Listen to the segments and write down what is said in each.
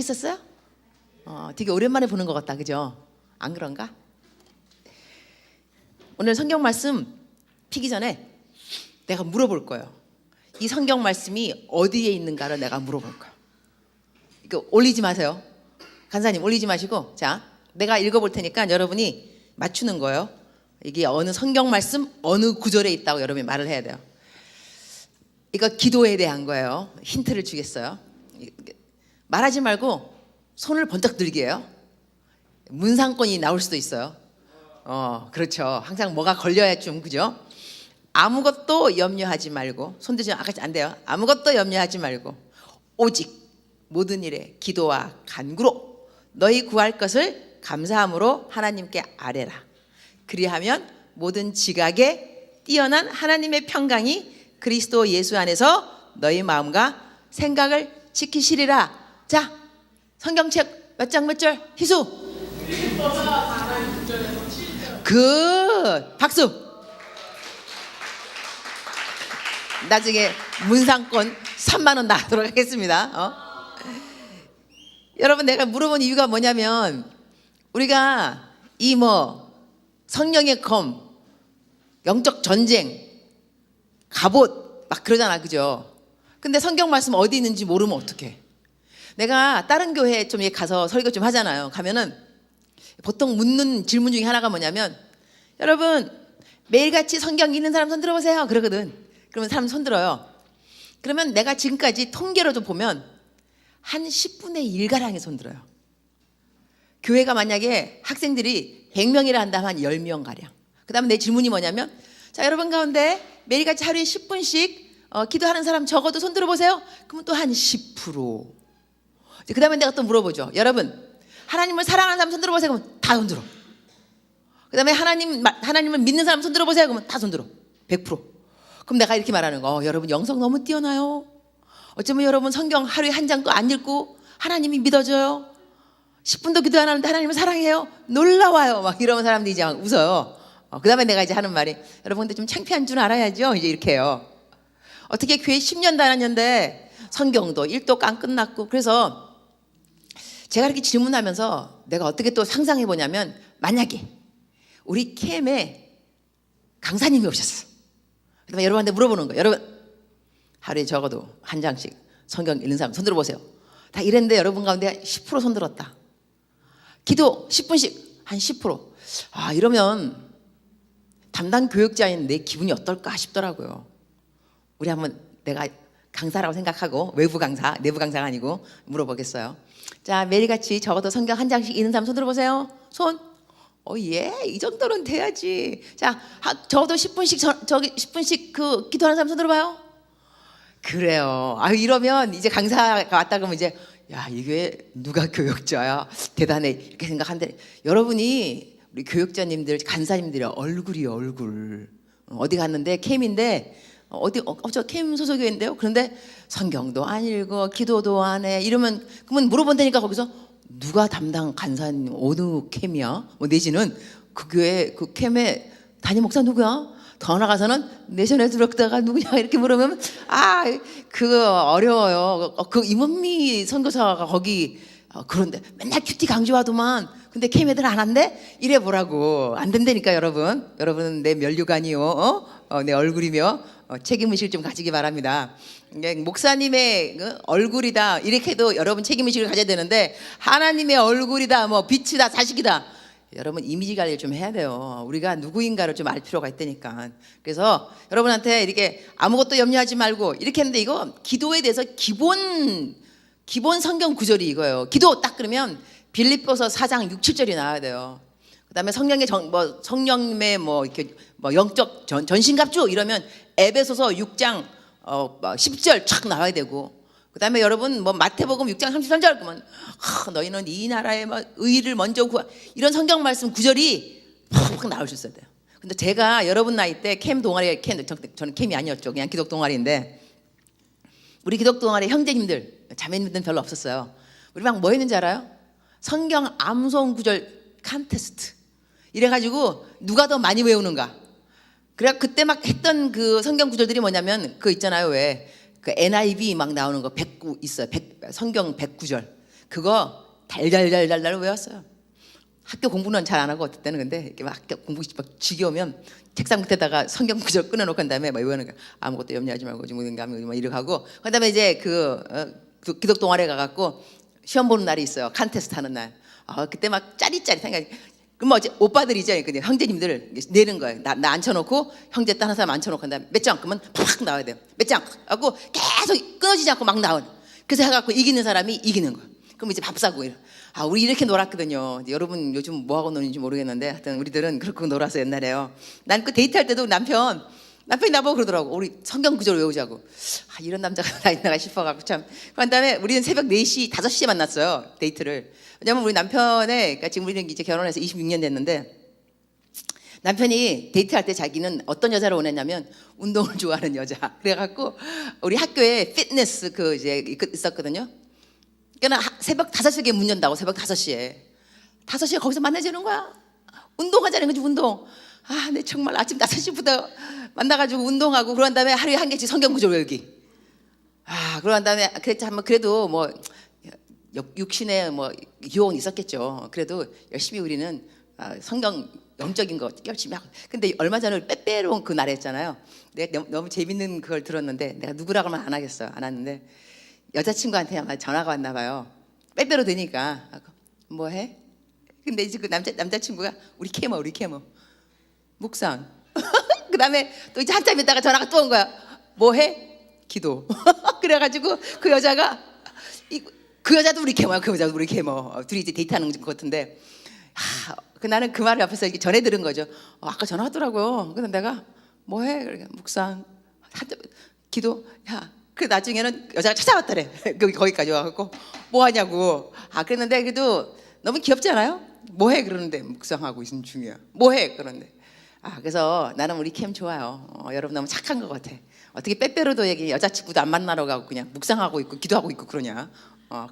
있었어요? 되게 오랜만에 보는 것 같다, 그죠? 안 그런가? 오늘 성경 말씀 피기 전에 내가 물어볼 거예요. 이 성경 말씀이 어디에 있는가를 내가 물어볼 거예요. 이거 올리지 마세요. 간사님 올리지 마시고, 자, 내가 읽어볼 테니까 여러분이 맞추는 거예요. 이게 어느 성경 말씀 어느 구절에 있다고 여러분이 말을 해야 돼요. 이거 기도에 대한 거예요. 힌트를 주겠어요. 말하지 말고 손을 번쩍 들게 해요. 문상권이 나올 수도 있어요. 그렇죠. 항상 뭐가 걸려야 좀, 그죠? 아무것도 염려하지 말고, 손 들지 안 돼요. 아무것도 염려하지 말고 오직 모든 일에 기도와 간구로 너희 구할 것을 감사함으로 하나님께 아뢰라. 그리하면 모든 지각에 뛰어난 하나님의 평강이 그리스도 예수 안에서 너희 마음과 생각을 지키시리라. 자, 성경책 몇 장 몇 절 희수. 박수. 나중에 문상권 3만 원 나도록 하겠습니다. 여러분, 내가 물어본 이유가 뭐냐면 우리가 이 성령의 검, 영적 전쟁, 갑옷 막 그러잖아, 그죠? 근데 성경 말씀 어디 있는지 모르면 어떡해? 내가 다른 교회 좀 가서 설교 좀 하잖아요. 가면은 보통 묻는 질문 중에 하나가 뭐냐면, 여러분 매일같이 성경 읽는 사람 손 들어보세요 그러거든. 그러면 사람 손 들어요. 그러면 내가 지금까지 통계로 좀 보면 한 10분의 1가량이 손 들어요. 교회가 만약에 학생들이 100명이라 한다면 한 10명 가량. 그 다음에 내 질문이 뭐냐면, 자, 여러분 가운데 매일같이 하루에 10분씩 기도하는 사람 적어도 손 들어보세요. 그러면 또 한 10%. 그 다음에 내가 또 물어보죠. 여러분 하나님을 사랑하는 사람 손 들어보세요. 그러면 다 손 들어. 그 다음에 하나님을 믿는 사람 손 들어보세요. 그러면 다 손 들어. 100%. 그럼 내가 이렇게 말하는 거, 여러분 영성 너무 뛰어나요. 어쩌면 여러분 성경 하루에 한 장도 안 읽고 하나님이 믿어져요. 10분도 기도 안 하는데 하나님을 사랑해요. 놀라워요. 막 이러면 사람들이 이제 막 웃어요. 그 다음에 내가 이제 하는 말이, 여러분 근데 좀 창피한 줄 알아야죠. 이제 이렇게 해요. 어떻게 교회 10년 다녔는데 성경도 1독 안 끝났고. 그래서 제가 이렇게 질문하면서 내가 어떻게 또 상상해 보냐면, 만약에 우리 캠에 강사님이 오셨어. 그다음에 여러분한테 물어보는 거예요. 여러분 하루에 적어도 한 장씩 성경 읽는 사람 손 들어보세요. 다 이랬는데 여러분 가운데 10% 손 들었다. 기도 10분씩 한 10%. 이러면 담당 교육자인 내 기분이 어떨까 싶더라고요. 우리 한번, 내가 강사라고 생각하고, 외부 강사, 내부 강사가 아니고 물어보겠어요. 자, 매일같이 적어도 성경 한 장씩 읽는 사람 손 들어보세요. 손. 예, 이 정도는 돼야지. 자, 적어도 10분씩 10분씩 그 기도하는 사람 손 들어봐요. 그래요. 이러면 이제 강사가 왔다 그러면 이제, 야, 이게 누가 교육자야? 대단해. 이렇게 생각한데, 여러분이 우리 교육자님들, 간사님들의 얼굴이요, 얼굴. 어디 갔는데 캠인데, 저 캠 소속교회인데요. 그런데 성경도 안 읽어, 기도도 안 해. 이러면, 그러면 물어본다니까 거기서, 누가 담당 간사님, 어느 캠이야? 내지는 그 교회 그 캠의 담임 목사 누구야? 더 나가서는 내셔널 디렉터가 누구냐 이렇게 물으면 그거 어려워요. 그 임원미 선교사가 거기 그런데 맨날 큐티 강조하더만. 근데 캠 애들 안 한대? 이래 보라고. 안 된다니까 여러분은 내 면류관이요, 내 얼굴이며 책임의식을 좀 가지기 바랍니다. 목사님의 얼굴이다 이렇게 해도 여러분 책임의식을 가져야 되는데, 하나님의 얼굴이다, 빛이다, 자식이다, 여러분 이미지 관리를 좀 해야 돼요. 우리가 누구인가를 좀 알 필요가 있다니까. 그래서 여러분한테 이렇게 아무것도 염려하지 말고 이렇게 했는데, 이거 기도에 대해서 기본 성경 구절이 이거예요. 기도 딱 그러면 빌립보서 4장 6, 7절이 나와야 돼요. 그다음에 성령의 성령님의 이렇게 영적 전신갑주 이러면 에베소서 6장 10절 촥 나와야 되고, 그다음에 여러분 마태복음 6장 33절 그러면 너희는 이 나라의 의를 먼저 구하, 이런 성경 말씀 구절이 팍 나올 수 있어야 돼요. 근데 제가 여러분 나이 때 캠 동아리, 저는 캠이 아니었죠. 그냥 기독 동아리인데, 우리 기독 동아리 형제님들, 자매님들은 별로 없었어요. 우리 막 뭐 했는지 알아요? 성경 암송 구절 컨테스트 이래가지고 누가 더 많이 외우는가. 그래 그때 막 했던 그 성경 구절들이 뭐냐면, 그 있잖아요, 왜 그 NIV 막 나오는 거 109 있어요. 성경 109절. 그거 달달달달달 외웠어요. 학교 공부는 잘 안 하고 어떨 때는 근데 이렇게 막 학교 공부 막 지겨우면 책상 밑에다가 성경 구절 끊어놓고 한 다음에 막 외우는 거야. 아무것도 염려하지 말고 지금 막 이렇게 하고 그다음에 이제 그 기독 동아리에 가갖고 시험 보는 날이 있어요. 칸테스트 하는 날. 그때 막 짜릿짜릿한 게 그럼 어제 오빠들이죠. 근데 형제님들 내는 거예요. 나 앉혀놓고 형제 다른 사람 앉혀놓고 한 다음에 몇 장 그러면 팍 나와야 돼요. 몇 장 하고 계속 끊어지지 않고 막 나오는. 그래서 해갖고 이기는 사람이 이기는 거예요. 그럼 이제 밥 사고 우리 이렇게 놀았거든요. 여러분 요즘 뭐 하고 노는지 모르겠는데 하여튼 우리들은 그렇게 놀아서 옛날에요. 난 그 데이트할 때도 남편이 나보고 그러더라고. 우리 성경 구절 외우자고. 이런 남자가 다 있나 싶어갖고 참. 그런 다음에 우리는 새벽 4시, 5시에 만났어요. 데이트를. 왜냐면 우리 남편의 그러니까 지금 우리는 이제 결혼해서 26년 됐는데 남편이 데이트할 때 자기는 어떤 여자를 원했냐면 운동을 좋아하는 여자. 그래갖고 우리 학교에 피트니스 이제 있었거든요. 그러니까 새벽 5시에 문 연다고 새벽 5시에 거기서 만나자는 거야. 운동하자는 거지 운동. 내 정말 아침 5시부터 만나가지고 운동하고 그런 다음에 하루에 한 개씩 성경 구절 외우기. 그런 다음에 그래도 뭐 육신에 뭐 유혹은 있었겠죠. 그래도 열심히 우리는 성경 영적인 거 열심히 하고. 근데 얼마 전에 빼빼로운 그 날에 했잖아요. 내가 너무 재밌는 그걸 들었는데 내가 누구라고 하면 안 하겠어요. 안 하는데 여자친구한테 아마 전화가 왔나 봐요. 빼빼로 되니까 뭐 해? 근데 이제 그 남자친구가 우리 캐머 묵상. 그 다음에 또 이제 한참 있다가 전화가 또 온 거야. 뭐 해? 기도. 그래가지고 그 여자가 그 여자도 우리 캐머야. 그 여자도 우리 캐머. 둘이 이제 데이트하는 것 같은데 나는 그 말을 앞에서 이렇게 전해 들은 거죠. 아까 전화 왔더라고요. 그래서 내가 뭐 해? 그러니까 묵상, 기도. 그 나중에는 여자가 찾아왔더래. 거기까지 와갖고 뭐 하냐고. 그랬는데 그래도 너무 귀엽지 않아요? 뭐 해? 그러는데 묵상하고 있는 중이야. 뭐 해? 그러는데 그래서 나는 우리 캠 좋아요. 여러분 너무 착한 것 같아. 어떻게 빼빼로도 얘기 여자친구도 안 만나러 가고 그냥 묵상하고 있고 기도하고 있고 그러냐.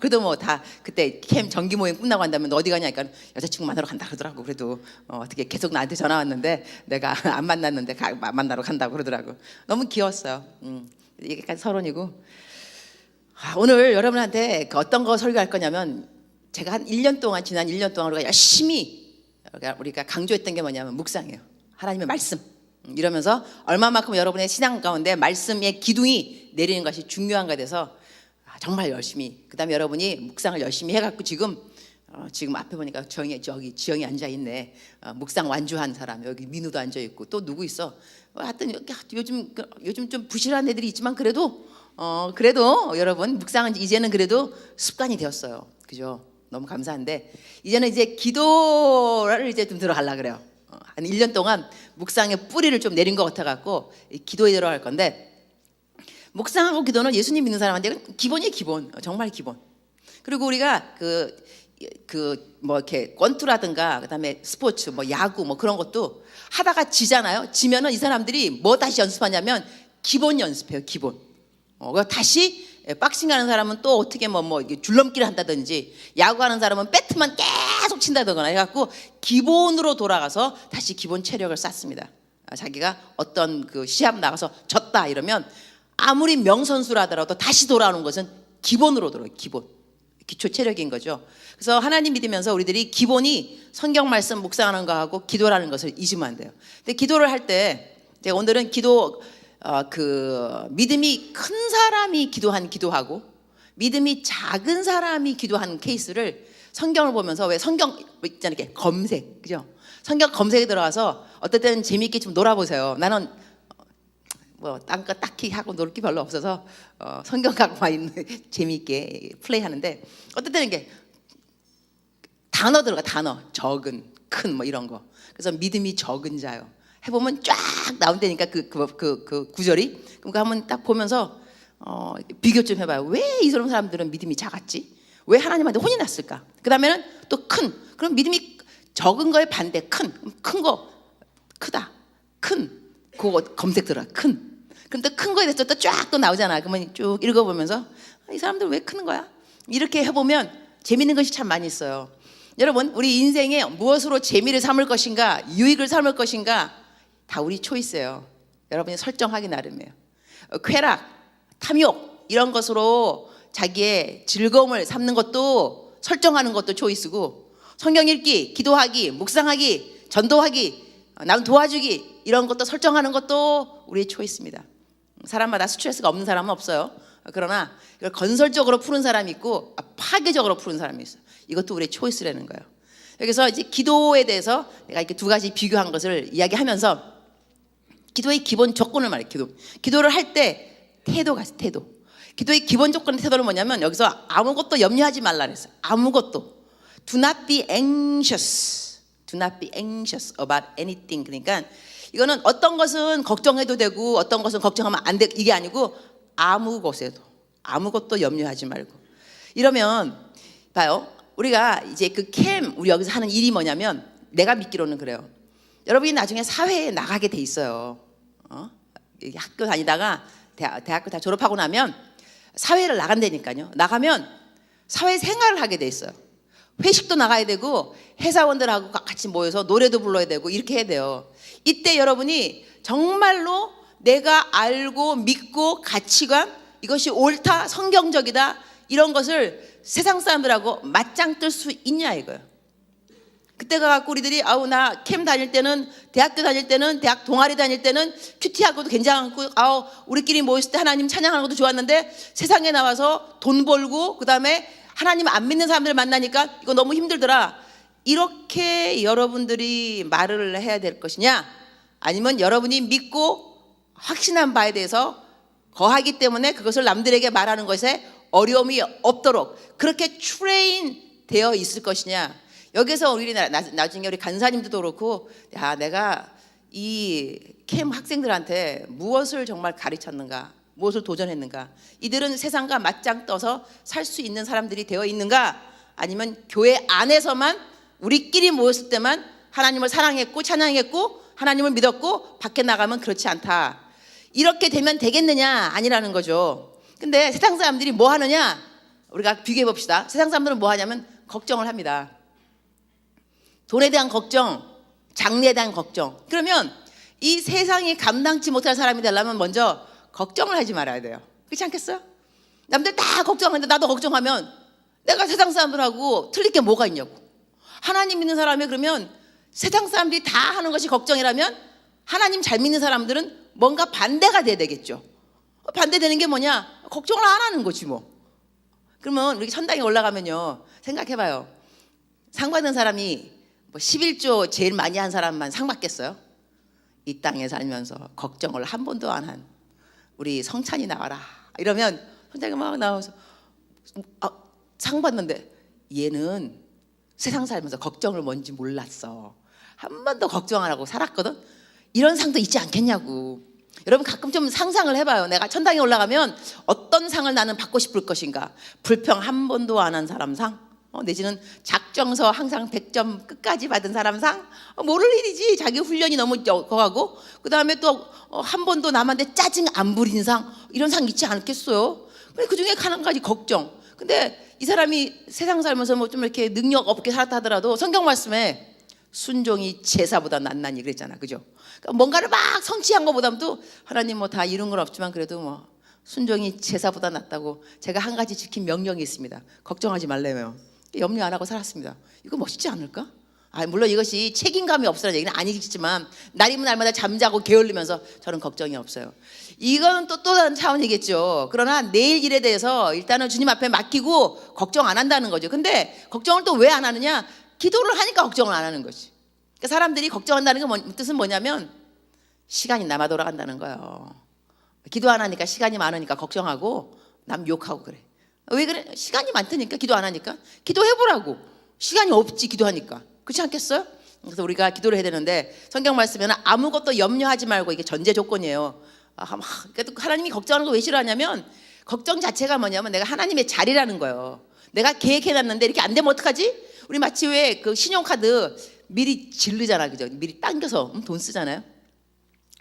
그래도 뭐 다 그때 캠 정기 모임 끝나고 한다면 너 어디 가냐? 그러니까 여자친구 만나러 간다 그러더라고. 그래도 어떻게 계속 나한테 전화 왔는데 내가 안 만났는데 만나러 간다고 그러더라고. 너무 귀여웠어요. 이게까지 서론이고. 오늘 여러분한테 어떤 거 설교할 거냐면 제가 한 1년 동안 지난 1년 동안 우리가 열심히 우리가 강조했던 게 뭐냐면 묵상이에요. 하나님의 말씀. 이러면서 얼마만큼 여러분의 신앙 가운데 말씀의 기둥이 내리는 것이 중요한가 돼서 정말 열심히. 그다음에 여러분이 묵상을 열심히 해갖고 지금 앞에 보니까 지영이 앉아 있네. 묵상 완주한 사람. 여기 민우도 앉아 있고 또 누구 있어? 하여튼 요즘 좀 부실한 애들이 있지만 그래도 여러분 묵상은 이제는 그래도 습관이 되었어요. 그죠? 너무 감사한데 이제는 이제 기도를 이제 좀 들어가려 그래요. 한 1년 동안 묵상의 뿌리를 좀 내린 것 같아갖고 기도에 들어갈 건데 묵상하고 기도는 예수님 믿는 사람한테 기본이에요. 기본. 정말 기본. 그리고 우리가 뭐 이렇게 권투라든가 그다음에 스포츠 뭐 야구 뭐 그런 것도 하다가 지잖아요. 지면은 이 사람들이 뭐 다시 연습하냐면 기본 연습해요. 기본. 다시 박싱하는 사람은 또 어떻게 뭐 줄넘기를 한다든지 야구하는 사람은 배트만 계속 친다거나 해갖고 기본으로 돌아가서 다시 기본 체력을 쌓습니다. 자기가 어떤 그 시합 나가서 졌다 이러면 아무리 명선수라 하더라도 다시 돌아오는 것은 기본으로 돌아요. 기본. 기초 체력인 거죠. 그래서 하나님 믿으면서 우리들이 기본이 성경 말씀 묵상하는 거하고 기도라는 것을 잊으면 안 돼요. 근데 기도를 할 때 제가 오늘은 기도 믿음이 큰 사람이 기도하고 믿음이 작은 사람이 기도하는 케이스를 성경을 보면서 왜 성경 있잖아요. 이렇게 검색. 그죠? 성경 검색에 들어가서 어떨 때는 재미있게 좀 놀아보세요. 나는 뭐 딴 거 딱히 하고 놀 게 별로 없어서 성경 갖고만 있는 재미있게 플레이하는데 어떨 때는 이게 단어 들어가. 단어 적은 큰 뭐 이런 거. 그래서 믿음이 적은 자요. 해보면 쫙 나온다니까 그 구절이. 그러니까 한번 딱 보면서 비교 좀 해봐요. 왜 이 사람들은 믿음이 작았지? 왜 하나님한테 혼이 났을까? 그 다음에는 또 큰. 그럼 믿음이 적은 거에 반대 큰 거 크다. 큰 그거 검색 들어가. 큰. 그럼 또 큰 거에 대해서 또 쫙 또 나오잖아. 그러면 쭉 읽어보면서 이 사람들 왜 크는 거야? 이렇게 해보면 재밌는 것이 참 많이 있어요. 여러분 우리 인생에 무엇으로 재미를 삼을 것인가 유익을 삼을 것인가 다 우리 초이스예요. 여러분이 설정하기 나름이에요. 쾌락, 탐욕 이런 것으로 자기의 즐거움을 삼는 것도 설정하는 것도 초이스고, 성경 읽기, 기도하기, 묵상하기, 전도하기, 남 도와주기 이런 것도 설정하는 것도 우리의 초이스입니다. 사람마다 스트레스가 없는 사람은 없어요. 그러나 이걸 건설적으로 푸는 사람이 있고 파괴적으로 푸는 사람이 있어요. 이것도 우리의 초이스라는 거예요. 여기서 이제 기도에 대해서 내가 이렇게 두 가지 비교한 것을 이야기하면서 기도의 기본 조건을 말해요. 기도를 할 때 태도가 있어요. 태도. 기도의 기본 조건의 태도는 뭐냐면 여기서 아무것도 염려하지 말라 그랬어요. 아무것도. Do not be anxious. Do not be anxious about anything. 그러니까 이거는 어떤 것은 걱정해도 되고 어떤 것은 걱정하면 안 돼. 이게 아니고 아무것도 염려하지 말고. 이러면 봐요. 우리가 이제 우리 여기서 하는 일이 뭐냐면 내가 믿기로는 그래요. 여러분이 나중에 사회에 나가게 돼 있어요. 학교 다니다가 대학교 다 졸업하고 나면 사회를 나간다니까요. 나가면 사회생활을 하게 돼 있어요. 회식도 나가야 되고 회사원들하고 같이 모여서 노래도 불러야 되고 이렇게 해야 돼요. 이때 여러분이 정말로 내가 알고 믿고 가치관, 이것이 옳다, 성경적이다 이런 것을 세상 사람들하고 맞짱 뜰 수 있냐 이거예요. 그때가 갖고 우리들이 나 캠 다닐 때는, 대학교 다닐 때는, 대학 동아리 다닐 때는 큐티하고도 괜찮고 우리끼리 모였을 때 하나님 찬양하는 것도 좋았는데 세상에 나와서 돈 벌고 그다음에 하나님 안 믿는 사람들 만나니까 이거 너무 힘들더라. 이렇게 여러분들이 말을 해야 될 것이냐, 아니면 여러분이 믿고 확신한 바에 대해서 거하기 때문에 그것을 남들에게 말하는 것에 어려움이 없도록 그렇게 트레인 되어 있을 것이냐. 여기서 나중에 우리 간사님들도 그렇고, 내가 이 캠 학생들한테 무엇을 정말 가르쳤는가, 무엇을 도전했는가, 이들은 세상과 맞짱 떠서 살 수 있는 사람들이 되어 있는가, 아니면 교회 안에서만 우리끼리 모였을 때만 하나님을 사랑했고 찬양했고 하나님을 믿었고 밖에 나가면 그렇지 않다. 이렇게 되면 되겠느냐? 아니라는 거죠. 근데 세상 사람들이 뭐 하느냐? 우리가 비교해 봅시다. 세상 사람들은 뭐 하냐면 걱정을 합니다. 돈에 대한 걱정, 장래에 대한 걱정. 그러면 이 세상이 감당치 못할 사람이 되려면 먼저 걱정을 하지 말아야 돼요. 그렇지 않겠어요? 남들 다 걱정하는데 나도 걱정하면 내가 세상 사람들하고 틀릴 게 뭐가 있냐고. 하나님 믿는 사람이 그러면 세상 사람들이 다 하는 것이 걱정이라면 하나님 잘 믿는 사람들은 뭔가 반대가 돼야 되겠죠. 반대되는 게 뭐냐? 걱정을 안 하는 거지 뭐. 그러면 우리 천당에 올라가면요, 생각해봐요. 상 받은 사람이 11조 제일 많이 한 사람만 상 받겠어요? 이 땅에 살면서 걱정을 한 번도 안 한 우리 성찬이 나와라 이러면 성찬이 막 나와서 상 받는데 얘는 세상 살면서 걱정을 뭔지 몰랐어. 한 번도 걱정 안 하고 살았거든. 이런 상도 있지 않겠냐고. 여러분 가끔 좀 상상을 해봐요. 내가 천당에 올라가면 어떤 상을 나는 받고 싶을 것인가. 불평 한 번도 안 한 사람 상, 내지는 작정서 항상 100점 끝까지 받은 사람 상, 모를 일이지. 자기 훈련이 너무 적어가고 그 다음에 또 한 번도 남한테 짜증 안 부린 상, 이런 상 있지 않겠어요? 그 중에 한 가지 걱정. 근데 이 사람이 세상 살면서 뭐 좀 이렇게 능력 없게 살았다 하더라도 성경 말씀에 순종이 제사보다 낫나니 그랬잖아, 그죠? 그러니까 뭔가를 막 성취한 것보다도 하나님 뭐 다 이룬 건 없지만 그래도 뭐 순종이 제사보다 낫다고 제가 한 가지 지킨 명령이 있습니다. 걱정하지 말래요. 염려 안 하고 살았습니다. 이거 멋있지 않을까? 물론 이것이 책임감이 없으라는 얘기는 아니겠지만 날이면 날마다 잠자고 게을르면서 저는 걱정이 없어요. 이건 또 다른 차원이겠죠. 그러나 내일 일에 대해서 일단은 주님 앞에 맡기고 걱정 안 한다는 거죠. 근데 걱정을 또 왜 안 하느냐? 기도를 하니까 걱정을 안 하는 거지. 그러니까 사람들이 걱정한다는 게 뜻은 뭐냐면 시간이 남아 돌아간다는 거예요. 기도 안 하니까 시간이 많으니까 걱정하고 남 욕하고 그래. 왜 그래? 시간이 많다니까. 기도 안 하니까. 기도해보라고. 시간이 없지 기도하니까. 그렇지 않겠어요? 그래서 우리가 기도를 해야 되는데 성경 말씀에는 아무것도 염려하지 말고, 이게 전제 조건이에요. 그러니까 하나님이 걱정하는 거 왜 싫어하냐면 걱정 자체가 뭐냐면 내가 하나님의 자리라는 거예요. 내가 계획해놨는데 이렇게 안 되면 어떡하지? 우리 마치 왜 그 신용카드 미리 질르잖아, 그죠? 미리 당겨서 돈 쓰잖아요.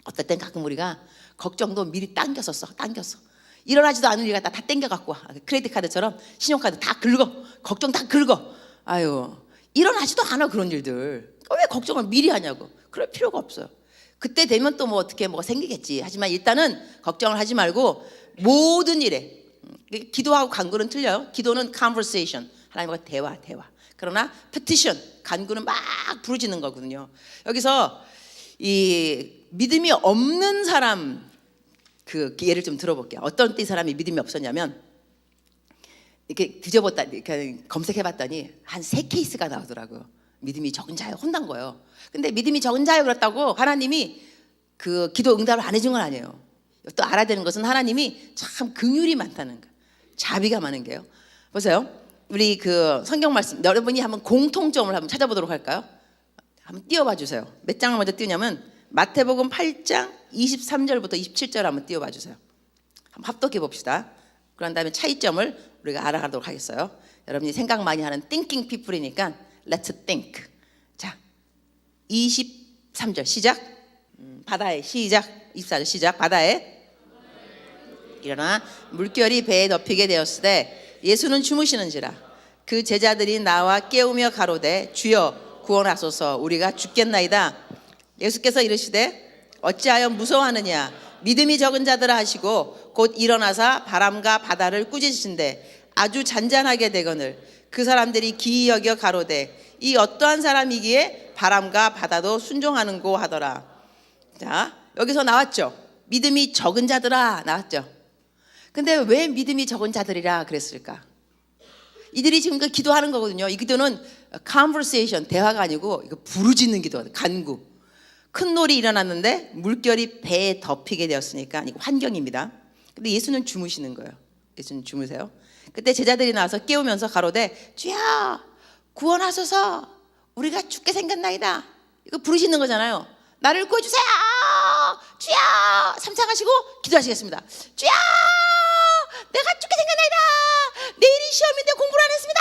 어떨 땐 가끔 우리가 걱정도 미리 당겨서 써. 일어나지도 않을 일가 다 땡겨갖고 와. 크레디트 카드처럼 신용카드 다 긁어. 걱정 다 긁어. 일어나지도 않아 그런 일들. 왜 걱정을 미리 하냐고. 그럴 필요가 없어요. 그때 되면 또 뭐 어떻게 뭐가 생기겠지. 하지만 일단은 걱정을 하지 말고 모든 일에, 기도하고 간구는 틀려요. 기도는 conversation, 하나님과 대화. 그러나 petition, 간구는 막 부르짖는 거거든요. 여기서 이 믿음이 없는 사람 그 예를 좀 들어볼게요. 어떤 때 이 사람이 믿음이 없었냐면 이렇게 뒤져봤다, 이렇게 검색해봤더니 한 3케이스가 나오더라고요. 믿음이 적은 자요, 혼난 거예요. 근데 믿음이 적은 자요 그렇다고 하나님이 그 기도 응답을 안 해준 건 아니에요. 또 알아야 되는 것은 하나님이 참 긍휼이 많다는 거, 자비가 많은 게요. 보세요. 우리 그 성경 말씀 여러분이 한번 공통점을 한번 찾아보도록 할까요? 한번 띄워봐 주세요. 몇 장을 먼저 띄우냐면 마태복음 8장 23절부터 27절 한번 띄워봐 주세요. 한번 합독해 봅시다. 그런 다음에 차이점을 우리가 알아가도록 하겠어요. 여러분이 생각 많이 하는 thinking people이니까 let's think. 자, 23절 시작. 바다에 시작. 24절 시작. 바다에 일어나 물결이 배에 덮이게 되었으되 예수는 주무시는지라. 그 제자들이 나와 깨우며 가로되 주여 구원하소서 우리가 죽겠나이다. 예수께서 이르시되 어찌하여 무서워하느냐 믿음이 적은 자들아 하시고 곧 일어나사 바람과 바다를 꾸짖으신데 아주 잔잔하게 되거늘 그 사람들이 기이 여겨 가로되 이 어떠한 사람이기에 바람과 바다도 순종하는고 하더라. 자, 여기서 나왔죠. 믿음이 적은 자들아 나왔죠. 근데 왜 믿음이 적은 자들이라 그랬을까? 이들이 지금 그 기도하는 거거든요. 이 기도는 conversation, 대화가 아니고 이거 부르짖는 기도, 간구. 큰 놀이 일어났는데 물결이 배에 덮이게 되었으니까 이거 환경입니다. 근데 예수는 주무시는 거예요. 예수는 주무세요. 그때 제자들이 나와서 깨우면서 가로되 주여 구원하소서 우리가 죽게 생겼나이다. 이거 부르시는 거잖아요. 나를 구해주세요. 주여 삼창하시고 기도하시겠습니다. 주여 내가 죽게 생겼나이다. 내일이 시험인데 공부를 안 했습니다.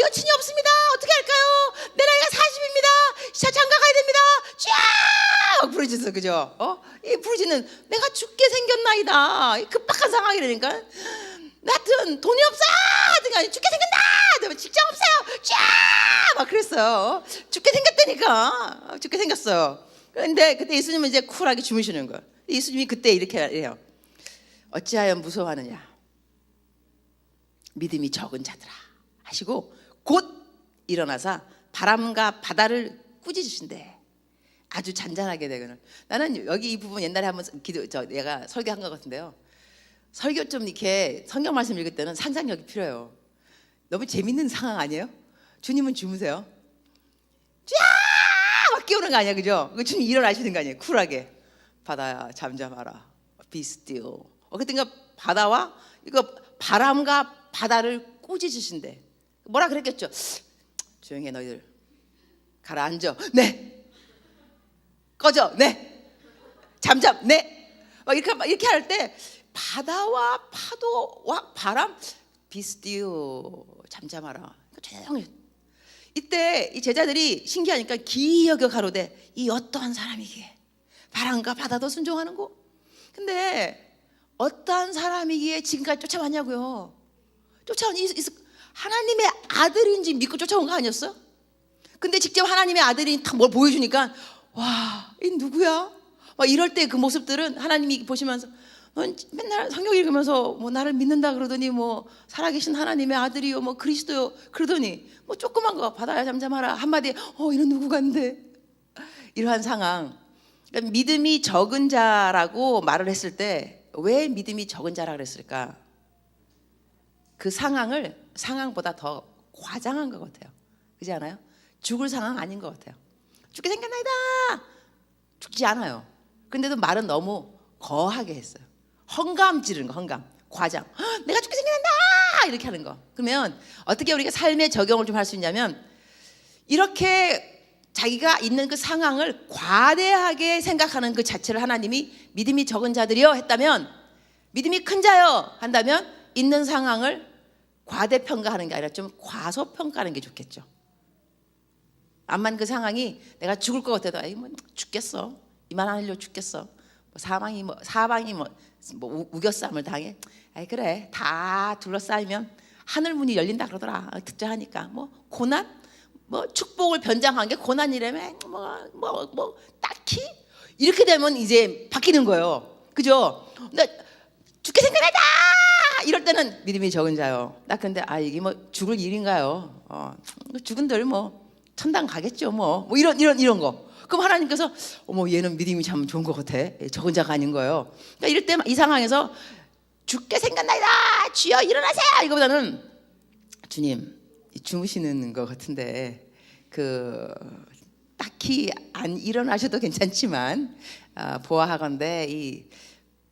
여친이 없습니다. 어떻게 할까요? 내 나이가 40입니다. 장가 가야 됩니다. 주여 부르짖어. 그죠? 이 부르짖는 내가 죽게 생겼나이다. 급박한 상황이라니까. 하여튼 돈이 없어. 하여튼 죽게 생겼다. 직장 없어요. 주여 막 그랬어요. 죽게 생겼다니까. 죽게 생겼어요. 근데 그때 예수님은 이제 쿨하게 주무시는 거예요. 예수님이 그때 이렇게 해요. 어찌하여 무서워하느냐 믿음이 적은 자들아 하시고 곧 일어나사 바람과 바다를 꾸짖으신대 아주 잔잔하게 되거늘. 나는 여기 이 부분 옛날에 한번 내가 설교한 것 같은데요. 설교 좀 이렇게 성경 말씀 읽을 때는 상상력이 필요해요. 너무 재밌는 상황 아니에요? 주님은 주무세요. 쫙 막 깨우는 거 아니야, 그죠? 주님 일어나시는 거 아니에요? 쿨하게 바다야 잠잠하라, be still. 그러니까 바다와 이거 바람과 바다를 꾸짖으신대. 뭐라 그랬겠죠? 조용히 해 너희들. 가라앉아. 네. 꺼져. 네. 잠잠. 네. 이렇게 할 때 바다와 파도와 바람 be still 잠잠하라. 조용히. 이때 이 제자들이 신기하니까 기이 여겨 가로되 이 어떠한 사람이기에 바람과 바다도 순종하는고. 근데 어떠한 사람이기에 지금까지 쫓아왔냐고요. 쫓아온 하나님의 아들인지 믿고 쫓아온 거 아니었어요? 근데 직접 하나님의 아들이 딱 뭘 보여주니까 와, 이 누구야? 막 이럴 때 그 모습들은 하나님이 보시면서 넌 맨날 성경 읽으면서 뭐 나를 믿는다 그러더니 뭐 살아계신 하나님의 아들이요 뭐 그리스도요 그러더니 뭐 조그만 거 바다야 잠잠하라 한마디에 이런 누구간데. 이러한 상황. 그러니까 믿음이 적은 자라고 말을 했을 때 왜 믿음이 적은 자라 그랬을까? 그 상황을 상황보다 더 과장한 것 같아요. 그렇지 않아요? 죽을 상황 아닌 것 같아요. 죽게 생겼나이다. 죽지 않아요. 근데도 말은 너무 거하게 했어요. 헝감 지르는 거, 헝감, 과장. 내가 죽게 생겼다 이렇게 하는 거. 그러면 어떻게 우리가 삶에 적용을 좀 할 수 있냐면 이렇게 자기가 있는 그 상황을 과대하게 생각하는 그 자체를 하나님이 믿음이 적은 자들이여 했다면, 믿음이 큰 자여 한다면 있는 상황을 과대평가하는 게 아니라 좀 과소평가하는 게 좋겠죠. 암만 그 상황이 내가 죽을 것 같아도 뭐 죽겠어, 이만하려고 죽겠어, 사방이 우겨싸움을 당해, 그래 다 둘러싸이면 하늘 문이 열린다 그러더라. 듣자 하니까 뭐 고난, 뭐 축복을 변장한 게 고난이라며 뭐 딱히 이렇게 되면 이제 바뀌는 거예요. 그죠? 나 죽게 생각했다 이럴 때는 믿음이 적은 자요. 나 근데 이게 뭐 죽을 일인가요? 죽은들 뭐 천당 가겠죠. 뭐 이런 거. 그럼 하나님께서 어머 얘는 믿음이 참 좋은 것 같아. 적은 자가 아닌 거예요. 그러니까 이럴 때 이 상황에서 죽게 생겼나이다 주여 일어나세요 이거보다는 주님 주무시는 것 같은데 딱히 안 일어나셔도 괜찮지만 보아하건대 이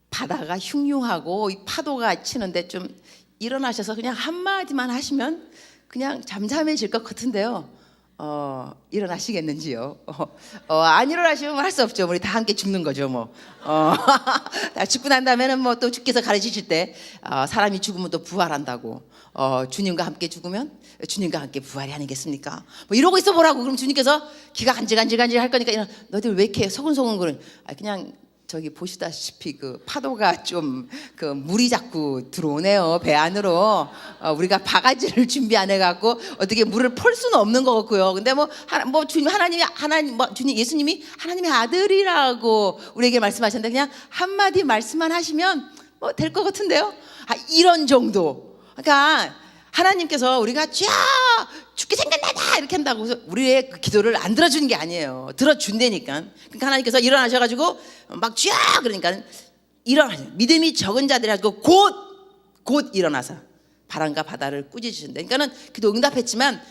바다가 흉흉하고 이 파도가 치는데 좀 일어나셔서 그냥 한마디만 하시면 그냥 잠잠해질 것 같은데요. 일어나시겠는지요? 안 일어나시면 할 수 없죠. 우리 다 함께 죽는 거죠, 뭐. 다 죽고 난 다음에는 뭐 또 주께서 가르치실 때 사람이 죽으면 또 부활한다고. 주님과 함께 죽으면 주님과 함께 부활이 아니겠습니까? 뭐 이러고 있어 보라고. 그럼 주님께서 기가 간질간질 할 거니까 너희들 왜 이렇게 소근소근 그런? 그냥 저기 보시다시피 그 파도가 좀 물이 자꾸 들어오네요 배 안으로. 우리가 바가지를 준비 안 해갖고 어떻게 물을 풀 수는 없는 것 같고요. 근데 주님 주님 예수님이 하나님의 아들이라고 우리에게 말씀하셨는데 그냥 한마디 말씀만 하시면 뭐 될 것 같은데요. 이런 정도. 그러니까 하나님께서 우리가 죽게 생겼나다 이렇게 한다고 해서 우리의 그 기도를 안 들어주는 게 아니에요. 들어준다니까. 그러니까 하나님께서 일어나셔가지고 막 그러니까 믿음이 적은 자들이라고 곧 일어나서 바람과 바다를 꾸짖으신다. 그러니까는 기도 응답했지만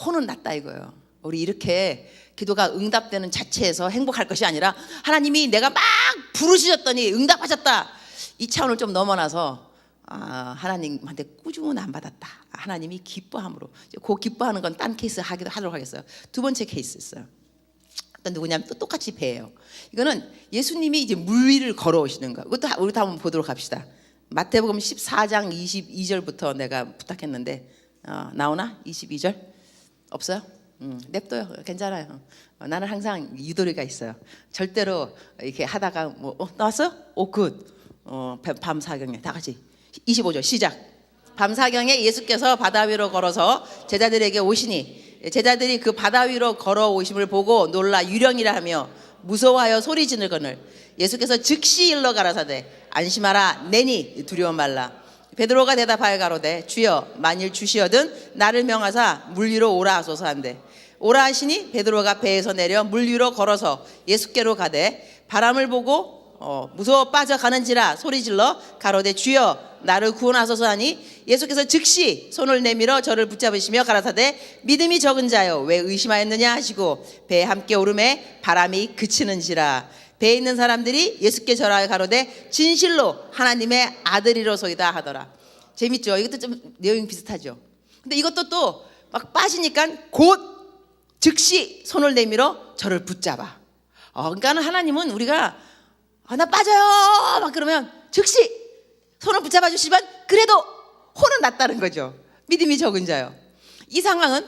혼은 났다 이거예요. 우리 이렇게 기도가 응답되는 자체에서 행복할 것이 아니라 하나님이 내가 막 부르시셨더니 응답하셨다 이 차원을 좀 넘어나서 하나님한테 꾸중은 안 받았다. 하나님이 기뻐함으로. 그 기뻐하는 건 딴 케이스 하도록 하겠어요. 두 번째 케이스 있어요. 어떤 누구냐면 또 똑같이 배예요. 이거는 예수님이 이제 물 위를 걸어오시는 거. 이것도 우리 다 한번 보도록 합시다. 마태복음 14장 22절부터 내가 부탁했는데 나오나? 22절? 없어요? 냅둬요. 괜찮아요. 나는 항상 유도리가 있어요. 절대로 이렇게 하다가 나왔어요? 굿. 밤 사경에 다 같이 25절 시작. 밤 사경에 예수께서 바다 위로 걸어서 제자들에게 오시니 제자들이 그 바다 위로 걸어오심을 보고 놀라 유령이라 하며 무서워하여 소리 지르거늘 예수께서 즉시 일러 가라사대 안심하라 내니 두려워 말라. 베드로가 대답하여 가로되 주여 만일 주시어든 나를 명하사 물 위로 오라 하소서 한대 오라 하시니 베드로가 배에서 내려 물 위로 걸어서 예수께로 가되 바람을 보고 무서워 빠져가는지라 소리질러 가로되 주여 나를 구원하소서 하니 예수께서 즉시 손을 내밀어 저를 붙잡으시며 가라사대 믿음이 적은 자여 왜 의심하였느냐 하시고 배에 함께 오름에 바람이 그치는지라. 배에 있는 사람들이 예수께 절하여 가로되 진실로 하나님의 아들이로소이다 하더라. 재밌죠? 이것도 좀 내용이 비슷하죠. 근데 이것도 또 막 빠지니까 곧 즉시 손을 내밀어 저를 붙잡아. 그러니까는 하나님은 우리가 나 빠져요 막 그러면 즉시 손을 붙잡아 주시지만 그래도 혼은 났다는 거죠. 믿음이 적은 자요. 이 상황은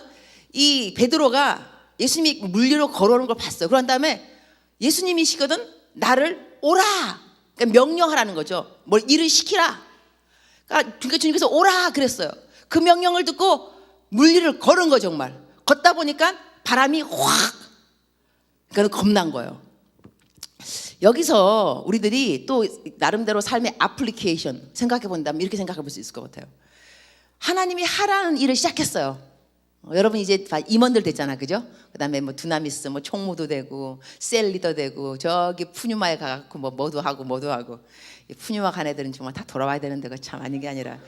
이 베드로가 예수님이 물 위로 걸어오는 걸 봤어요. 그런 다음에 예수님이시거든 나를 오라 그러니까 명령하라는 거죠. 뭘 일을 시키라. 그러니까 주님께서 오라 그랬어요. 그 명령을 듣고 물 위를 걸은 거 정말. 걷다 보니까 바람이 확 그러니까 겁난 거예요. 여기서 우리들이 또 나름대로 삶의 애플리케이션 생각해 본다면 이렇게 생각해 볼 수 있을 것 같아요. 하나님이 하라는 일을 시작했어요. 여러분 이제 임원들 됐잖아, 그죠? 그다음에 두나미스, 총무도 되고 셀 리더 되고 저기 푸뉴마에 가갖고 뭐도 하고 푸뉴마 간 애들은 정말 다 돌아와야 되는데 그 참 아닌 게 아니라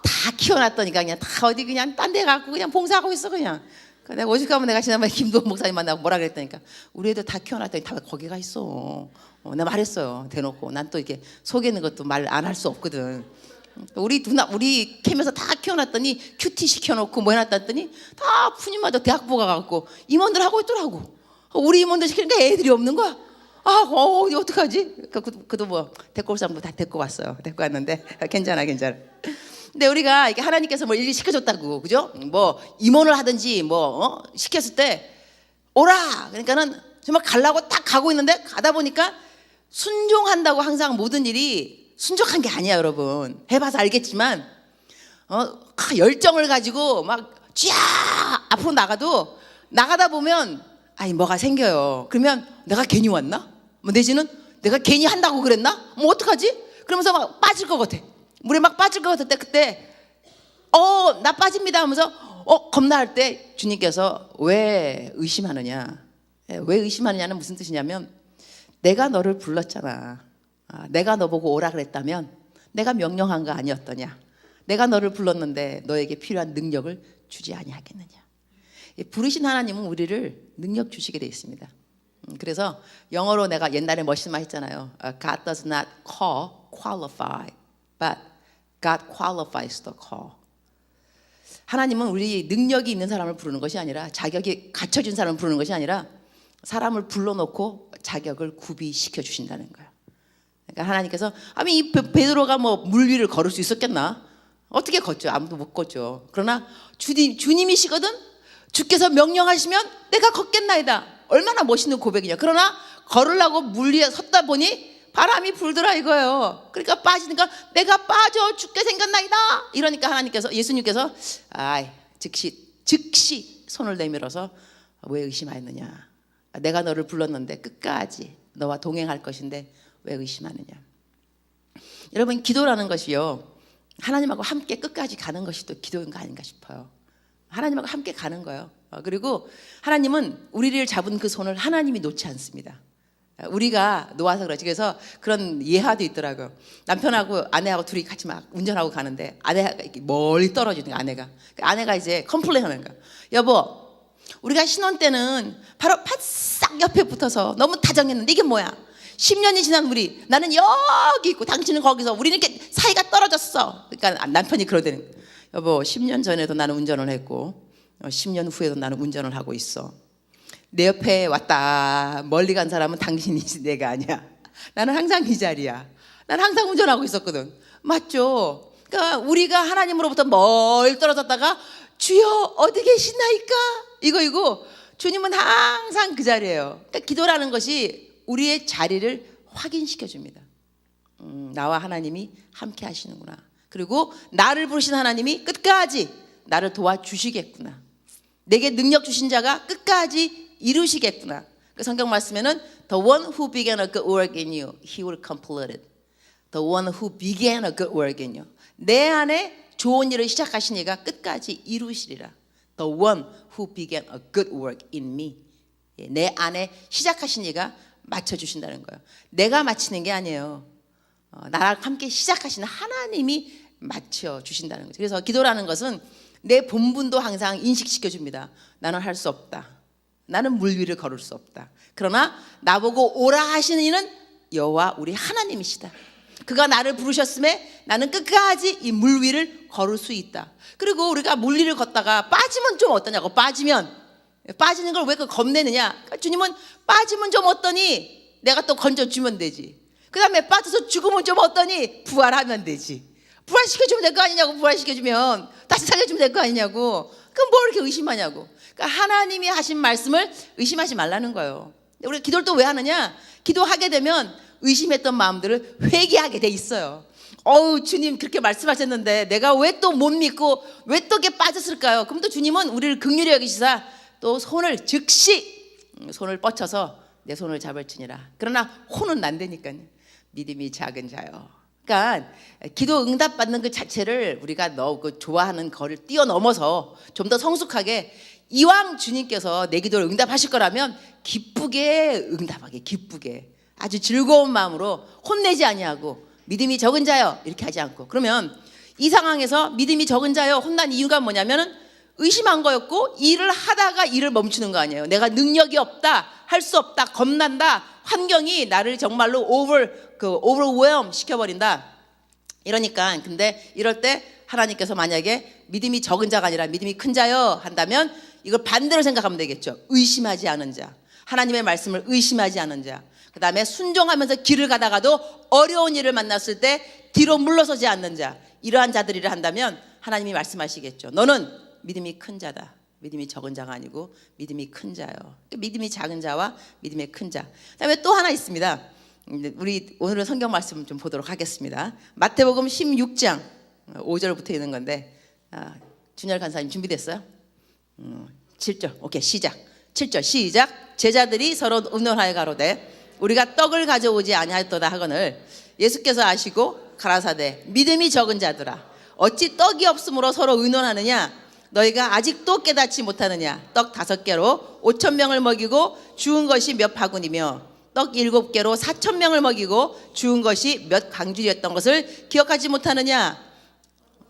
다 키워놨더니까 그냥 다 어디 그냥 딴 데 가고 그냥 봉사하고 있어 그냥. 내가 오죽하면 내가 지난번에 김도원 목사님 만나고 뭐라 그랬다니까 우리 애들 다 키워놨더니 다 거기 가 있어. 내가 말했어요 대놓고. 난 또 이렇게 속이는 것도 말 안 할 수 없거든. 우리 캠에서 다 키워놨더니 큐티 시켜놓고 뭐 해놨더니 다 푸님마저 대학부 가갖고 임원들 하고 있더라고. 우리 임원들 시키니까 애들이 없는 거야. 어떡하지? 그도 데리고 올 사람 다 데리고 왔어요. 데리고 왔는데 괜찮아. 근데 우리가 이게 하나님께서 일 시켜줬다고, 그죠? 임원을 하든지 시켰을 때 오라. 그러니까는 정말 가려고 딱 가고 있는데 가다 보니까 순종한다고 항상 모든 일이 순종한 게 아니야, 여러분. 해봐서 알겠지만 열정을 가지고 막 쫙 앞으로 나가다 보면 뭐가 생겨요. 그러면 내가 괜히 왔나? 내지는 내가 괜히 한다고 그랬나? 어떡하지? 그러면서 막 빠질 것 같아. 물에 막 빠질 것 같을 때 그때 나 빠집니다 하면서 겁나할 때 주님께서 왜 의심하느냐? 왜 의심하느냐는 무슨 뜻이냐면 내가 너를 불렀잖아. 내가 너 보고 오라 그랬다면 내가 명령한 거 아니었더냐? 내가 너를 불렀는데 너에게 필요한 능력을 주지 아니하겠느냐? 부르신 하나님은 우리를 능력 주시게 돼 있습니다. 그래서 영어로 내가 옛날에 멋있는 말 했잖아요. God does not qualify, but God qualifies the call. 하나님은 우리 능력이 있는 사람을 부르는 것이 아니라 자격이 갖춰진 사람을 부르는 것이 아니라 사람을 불러놓고 자격을 구비시켜 주신다는 거예요. 그러니까 하나님께서 이 베드로가 뭐 물 위를 걸을 수 있었겠나? 어떻게 걷죠? 아무도 못 걷죠. 그러나 주님이시거든. 주께서 명령하시면 내가 걷겠나이다. 얼마나 멋있는 고백이냐. 그러나 걸으려고 물 위에 섰다 보니 바람이 불더라 이거예요. 그러니까 빠지니까 내가 빠져 죽게 생겼나이다. 이러니까 하나님께서 예수님께서 즉시 손을 내밀어서 왜 의심하였느냐. 내가 너를 불렀는데 끝까지 너와 동행할 것인데 왜 의심하느냐. 여러분 기도라는 것이요 하나님하고 함께 끝까지 가는 것이 또 기도인가 아닌가 싶어요. 하나님하고 함께 가는 거예요. 그리고 하나님은 우리를 잡은 그 손을 하나님이 놓지 않습니다. 우리가 놓아서 그렇지. 그래서 그런 예화도 있더라고요. 남편하고 아내하고 둘이 같이 막 운전하고 가는데 아내가 이렇게 멀리 떨어지는 거야. 아내가 이제 컴플레인 하는 거야. 여보, 우리가 신혼 때는 바로 바싹 옆에 붙어서 너무 다정했는데 이게 뭐야? 10년이 지난 우리, 나는 여기 있고 당신은 거기서, 우리는 이렇게 사이가 떨어졌어. 그러니까 남편이 그러더니 여보, 10년 전에도 나는 운전을 했고 10년 후에도 나는 운전을 하고 있어. 내 옆에 왔다 멀리 간 사람은 당신이지 내가 아니야. 나는 항상 이 자리야. 나는 항상 운전하고 있었거든. 맞죠? 그러니까 우리가 하나님으로부터 멀리 떨어졌다가 주여 어디 계시나이까? 이거 주님은 항상 그 자리예요. 그러니까 기도라는 것이 우리의 자리를 확인시켜 줍니다. 나와 하나님이 함께 하시는구나. 그리고 나를 부르신 하나님이 끝까지 나를 도와주시겠구나. 내게 능력 주신 자가 끝까지 이루시겠구나. 그 성경 말씀에는 The one who began a good work in you, he will complete it. The one who began a good work in you. 내 안에 좋은 일을 시작하신 이가 끝까지 이루시리라. The one who began a good work in me. 내 안에 시작하신 이가 맞춰주신다는 거예요. 내가 마치는 게 아니에요. 나랑 함께 시작하시는 하나님이 맞춰주신다는 거죠. 그래서 기도라는 것은 내 본분도 항상 인식시켜 줍니다. 나는 할 수 없다. 나는 물 위를 걸을 수 없다. 그러나 나보고 오라 하시는 이는 여호와 우리 하나님이시다. 그가 나를 부르셨음에 나는 끝까지 이 물 위를 걸을 수 있다. 그리고 우리가 물 위를 걷다가 빠지면 좀 어떠냐고. 빠지는 걸 왜 겁내느냐. 그러니까 주님은 빠지면 좀 어떠니 내가 또 건져주면 되지. 그 다음에 빠져서 죽으면 좀 어떠니 부활하면 되지. 부활시켜주면 될 거 아니냐고. 부활시켜주면 다시 살려주면 될 거 아니냐고. 그럼 뭘 이렇게 의심하냐고. 그러니까 하나님이 하신 말씀을 의심하지 말라는 거예요. 우리가 기도를 또 왜 하느냐. 기도하게 되면 의심했던 마음들을 회개하게 돼 있어요. 주님 그렇게 말씀하셨는데 내가 왜 또 못 믿고 왜 또 이렇게 빠졌을까요? 그럼 또 주님은 우리를 긍휼히 여기시사 또 즉시 손을 뻗쳐서 내 손을 잡을지니라. 그러나 혼은 안 되니까요. 믿음이 작은 자요. 그러니까 기도 응답 받는 그 자체를 우리가 좋아하는 거를 뛰어넘어서 좀 더 성숙하게 이왕 주님께서 내 기도를 응답하실 거라면 기쁘게 응답하게, 기쁘게 아주 즐거운 마음으로 혼내지 아니하고 믿음이 적은 자요 이렇게 하지 않고. 그러면 이 상황에서 믿음이 적은 자요 혼난 이유가 뭐냐면은 의심한 거였고 일을 하다가 일을 멈추는 거 아니에요. 내가 능력이 없다, 할 수 없다, 겁난다, 환경이 나를 정말로 overwhelm 시켜버린다. 이러니까 근데 이럴 때 하나님께서 만약에 믿음이 적은 자가 아니라 믿음이 큰 자요 한다면 이걸 반대로 생각하면 되겠죠. 의심하지 않은 자, 하나님의 말씀을 의심하지 않은 자, 그 다음에 순종하면서 길을 가다가도 어려운 일을 만났을 때 뒤로 물러서지 않는 자, 이러한 자들이라 한다면 하나님이 말씀하시겠죠. 너는 믿음이 큰 자다. 믿음이 적은 자가 아니고 믿음이 큰 자요. 믿음이 작은 자와 믿음의 큰 자. 그다음에 또 하나 있습니다. 우리 오늘은 성경 말씀 좀 보도록 하겠습니다. 마태복음 16장 5절부터 있는 건데 준열 간사님 준비됐어요? 7절. 오케이, 시작. 7절 시작. 제자들이 서로 의논하여 가로되 우리가 떡을 가져오지 아니하였도다 하거늘 예수께서 아시고 가라사대 믿음이 적은 자들아 어찌 떡이 없으므로 서로 의논하느냐 너희가 아직도 깨닫지 못하느냐 떡 5개로 5,000명을 먹이고 주운 것이 몇 바구니며 떡 7개로 4,000명을 먹이고 주운 것이 몇 광주리였던 것을 기억하지 못하느냐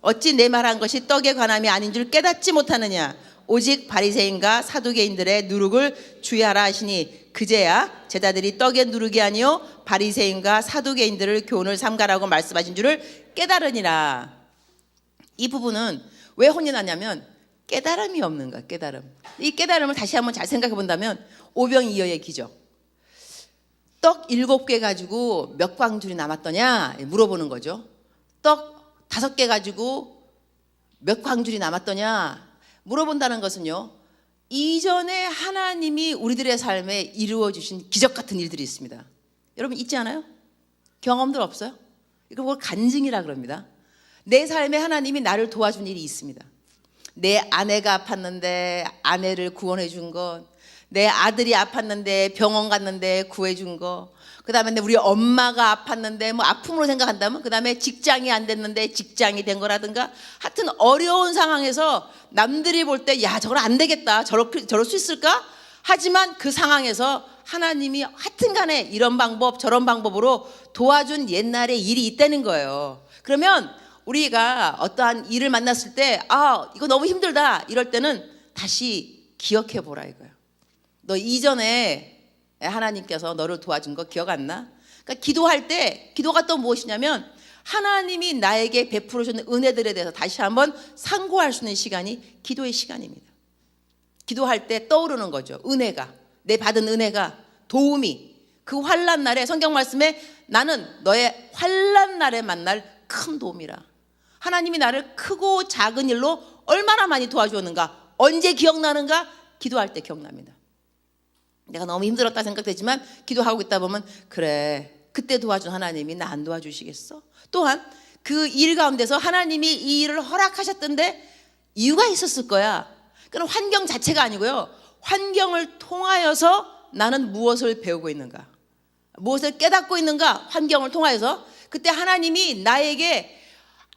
어찌 내 말한 것이 떡에 관함이 아닌 줄 깨닫지 못하느냐 오직 바리새인과 사두개인들의 누룩을 주의하라 하시니 그제야 제자들이 떡의 누룩이 아니요 바리새인과 사두개인들을 교훈을 삼가라고 말씀하신 줄을 깨달으니라. 이 부분은 왜 혼이 나냐면 깨달음이 없는 거야. 깨달음. 이 깨달음을 다시 한번 잘 생각해 본다면 오병이어의 기적. 떡 7개 가지고 몇 광줄이 남았더냐 물어보는 거죠. 떡 5개 가지고 몇 광줄이 남았더냐 물어본다는 것은요 이전에 하나님이 우리들의 삶에 이루어 주신 기적 같은 일들이 있습니다. 여러분 있지 않아요? 경험들 없어요? 이걸 간증이라 그럽니다. 내 삶에 하나님이 나를 도와준 일이 있습니다. 내 아내가 아팠는데 아내를 구원해 준 것, 내 아들이 아팠는데 병원 갔는데 구해준 거, 그 다음에 우리 엄마가 아팠는데 뭐 아픔으로 생각한다면 그 다음에 직장이 안 됐는데 직장이 된 거라든가 하여튼 어려운 상황에서 남들이 볼 때 야 저걸 안 되겠다 저럴 수 있을까? 하지만 그 상황에서 하나님이 하여튼 간에 이런 방법 저런 방법으로 도와준 옛날의 일이 있다는 거예요. 그러면 우리가 어떠한 일을 만났을 때 아 이거 너무 힘들다 이럴 때는 다시 기억해 보라 이거예요. 너 이전에 하나님께서 너를 도와준 거 기억 안 나? 그러니까 기도할 때 기도가 또 무엇이냐면 하나님이 나에게 베풀어 주는 은혜들에 대해서 다시 한번 상고할 수 있는 시간이 기도의 시간입니다. 기도할 때 떠오르는 거죠. 은혜가 내 받은 은혜가 도움이 그 환난 날에 성경 말씀에 나는 너의 환난 날에 만날 큰 도움이라. 하나님이 나를 크고 작은 일로 얼마나 많이 도와주었는가 언제 기억나는가? 기도할 때 기억납니다. 내가 너무 힘들었다 생각되지만 기도하고 있다 보면 그래 그때 도와준 하나님이 나 안 도와주시겠어? 또한 그 일 가운데서 하나님이 이 일을 허락하셨던데 이유가 있었을 거야. 그건 환경 자체가 아니고요 환경을 통하여서 나는 무엇을 배우고 있는가 무엇을 깨닫고 있는가 환경을 통하여서 그때 하나님이 나에게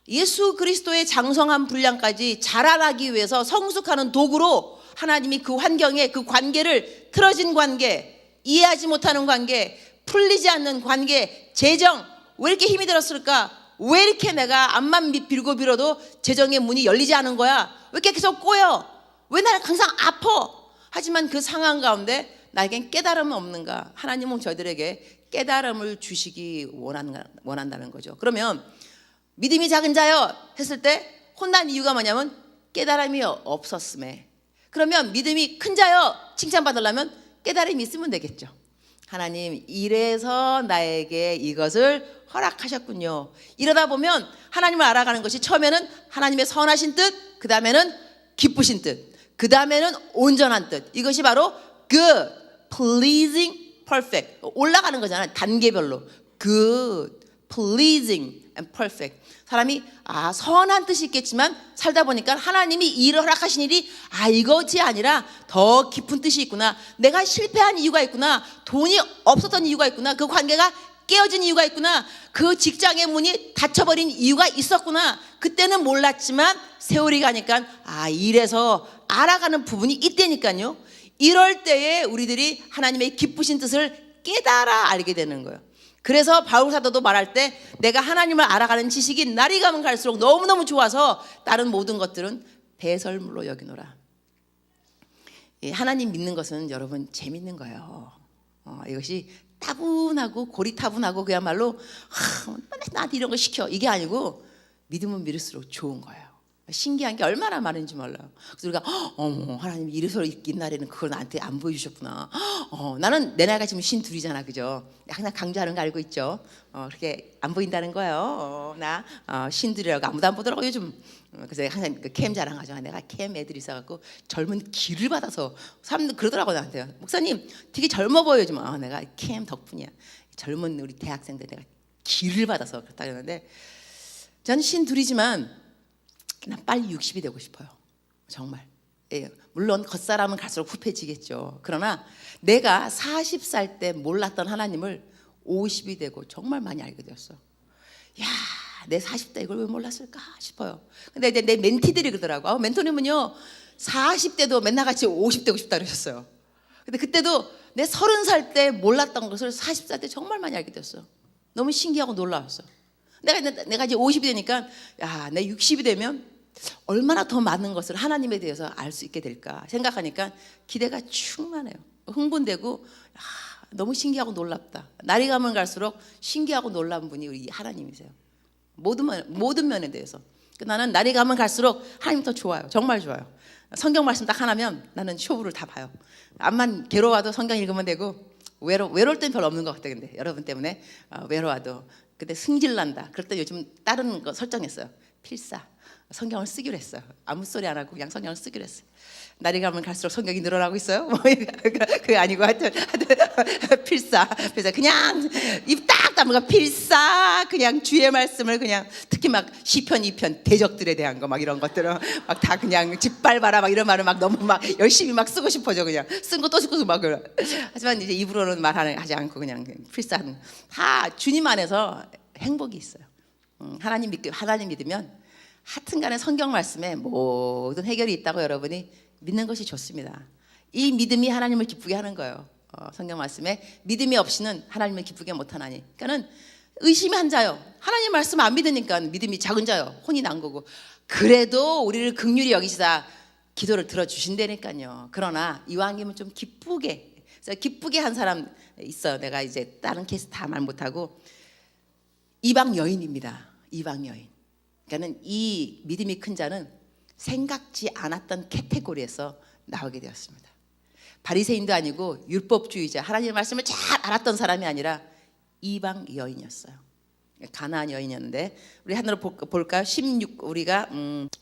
예수 그리스도의 장성한 분량까지 자라나기 위해서 성숙하는 도구로 하나님이 그 환경에 그 관계를 틀어진 관계 이해하지 못하는 관계 풀리지 않는 관계 재정 왜 이렇게 힘이 들었을까 왜 이렇게 내가 앞만 빌고 빌어도 재정의 문이 열리지 않은 거야 왜 이렇게 계속 꼬여 왜 나는 항상 아파 하지만 그 상황 가운데 나에겐 깨달음은 없는가 하나님은 저희들에게 깨달음을 주시기 원한다는 거죠. 그러면 믿음이 작은 자여 했을 때 혼난 이유가 뭐냐면 깨달음이 없었음에 그러면 믿음이 큰 자여 칭찬받으려면 깨달음이 있으면 되겠죠. 하나님 이래서 나에게 이것을 허락하셨군요. 이러다 보면 하나님을 알아가는 것이 처음에는 하나님의 선하신 뜻 그 다음에는 기쁘신 뜻 그 다음에는 온전한 뜻 이것이 바로 good, pleasing, perfect 올라가는 거잖아요. 단계별로 good, pleasing and perfect 사람이 선한 뜻이 있겠지만 살다 보니까 하나님이 이 일을 허락하신 일이 이것이 아니라 더 깊은 뜻이 있구나 내가 실패한 이유가 있구나 돈이 없었던 이유가 있구나 그 관계가 깨어진 이유가 있구나 그 직장의 문이 닫혀버린 이유가 있었구나 그때는 몰랐지만 세월이 가니까 이래서 알아가는 부분이 있다니까요. 이럴 때에 우리들이 하나님의 기쁘신 뜻을 깨달아 알게 되는 거예요. 그래서 바울 사도도 말할 때 내가 하나님을 알아가는 지식이 날이 가면 갈수록 너무너무 좋아서 다른 모든 것들은 배설물로 여기노라. 하나님 믿는 것은 여러분 재밌는 거예요. 이것이 따분하고 고리타분하고 그야말로 나한테 이런 거 시켜 이게 아니고 믿으면 믿을수록 좋은 거예요. 신기한 게 얼마나 많은지 몰라요. 그래서 우리가 어머 하나님이 이래서 이긴 날에는 그걸 나한테 안 보여주셨구나. 나는 내 나이가 지금 52이잖아 그죠? 항상 강조하는 거 알고 있죠? 그렇게 안 보인다는 거예요. 나 52라고 아무도 안 보더라고 요즘. 그래서 항상 그 캠 자랑하죠. 내가 캠 애들이 있어갖고 젊은 기를 받아서 사람들 그러더라고 나한테 목사님 되게 젊어 보여 요즘. 내가 캠 덕분이야. 젊은 우리 대학생들 내가 기를 받아서 그렇다 그러는데 저는 52이지만 난 빨리 60이 되고 싶어요. 정말. 물론 겉사람은 갈수록 후패지겠죠. 그러나 내가 40살 때 몰랐던 하나님을 50이 되고 정말 많이 알게 되었어. 야 내 40대 이걸 왜 몰랐을까 싶어요. 근데 이제 내 멘티들이 그러더라고. 멘토님은요 40대도 맨날 같이 50 되고 싶다 그러셨어요. 근데 그때도 내 30살 때 몰랐던 것을 40살 때 정말 많이 알게 됐어요. 너무 신기하고 놀라웠어요. 내가 이제 50이 되니까 야, 내 60이 되면 얼마나 더 많은 것을 하나님에 대해서 알 수 있게 될까 생각하니까 기대가 충만해요. 흥분되고 너무 신기하고 놀랍다. 날이 가면 갈수록 신기하고 놀라운 분이 우리 하나님이세요. 모든 면에 대해서. 나는 날이 가면 갈수록 하나님 더 좋아요. 정말 좋아요. 성경 말씀 딱 하나면 나는 쇼부를 다 봐요. 암만 괴로워도 성경 읽으면 되고 외로울 땐 별로 없는 것 같아요. 근데 여러분 때문에 외로워도 근데 승질난다. 그럴 때 요즘 다른 거 설정했어요. 필사. 성경을 쓰기로 했어요. 아무 소리 안 하고 그냥 성경을 쓰기로 했어요. 날이 가면 갈수록 성경이 늘어나고 있어요. 그게 아니고 하여튼 필사. 그래서 그냥 입 딱 다물고 필사. 그냥 주의 말씀을 그냥 특히 막 시편 2편 대적들에 대한 거 막 이런 것들은 막 다 그냥 짓밟아라 막 이런 말을 막 너무 막 열심히 막 쓰고 싶어져 그냥 쓴 거 또 쓰고 막 그래. 하지만 이제 입으로는 말하지 않고 그냥 필사하는 다 주님 안에서 행복이 있어요. 하나님 믿으면 하여튼간에 성경 말씀에 모든 해결이 있다고 여러분이 믿는 것이 좋습니다. 이 믿음이 하나님을 기쁘게 하는 거예요. 성경 말씀에 믿음이 없이는 하나님을 기쁘게 못하나니. 그러니까는 의심이 한 자요. 하나님 말씀 안 믿으니까 믿음이 작은 자요. 혼이 난 거고. 그래도 우리를 긍휼히 여기시다 기도를 들어주신다니까요. 그러나 이왕이면 좀 기쁘게. 그래서 기쁘게 한 사람 있어요. 내가 이제 다른 케이스 다 말 못하고 이방 여인입니다. 이방 여인. 그러니까는 이 믿음이 큰 자는 생각지 않았던 카테고리에서 나오게 되었습니다. 바리새인도 아니고 율법주의자, 하나님의 말씀을 잘 알았던 사람이 아니라 이방 여인이었어요. 가나안 여인이었는데 우리 하나로 볼까요? 16 우리가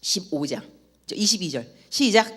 15장 22절 시작.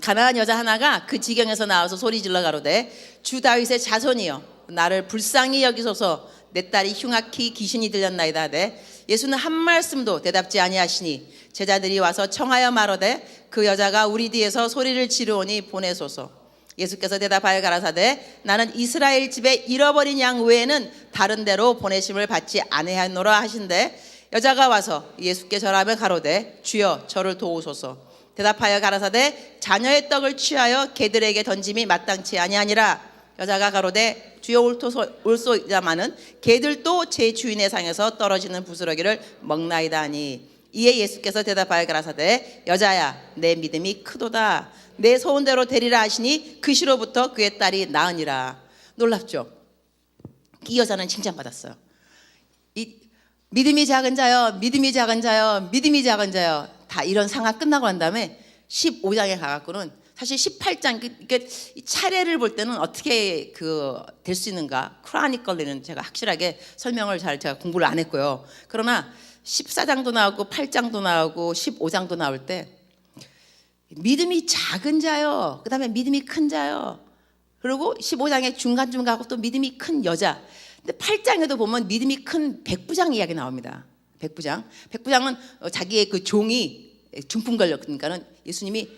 가나안 여자 하나가 그 지경에서 나와서 소리질러 가로되 주 다윗의 자손이여 나를 불쌍히 여기소서 내 딸이 흉악히 귀신이 들렸나이다 하되 예수는 한 말씀도 대답지 아니하시니 제자들이 와서 청하여 말하되 그 여자가 우리 뒤에서 소리를 지르오니 보내소서. 예수께서 대답하여 가라사대 나는 이스라엘 집에 잃어버린 양 외에는 다른 데로 보내심을 받지 아니하노라 하신대 여자가 와서 예수께 절하며 가로되 주여 저를 도우소서. 대답하여 가라사대 자녀의 떡을 취하여 개들에게 던짐이 마땅치 아니하니라. 여자가 가로되 주여 올소이다마는 개들도 제 주인의 상에서 떨어지는 부스러기를 먹나이다 하니 이에 예수께서 대답하여 가라사대 여자야 내 믿음이 크도다 내 소원대로 되리라 하시니 그 시로부터 그의 딸이 나으니라. 놀랍죠? 이 여자는 칭찬받았어요. 이 믿음이 작은 자여 믿음이 작은 자여 믿음이 작은 자여 다 이런 상황 끝나고 난 다음에 15장에 가갖고는 사실 18장 그러니까 차례를 볼 때는 어떻게 될 수 있는가 크로니컬리는 제가 확실하게 설명을 제가 공부를 안 했고요. 그러나 14장도 나오고 8장도 나오고 15장도 나올 때 믿음이 작은 자요 그 다음에 믿음이 큰 자요 그리고 15장에 중간중간하고 또 믿음이 큰 여자. 근데 8장에도 보면 믿음이 큰 백부장 이야기 나옵니다. 백부장은 자기의 그 종이 중풍 걸렸으니까는 예수님이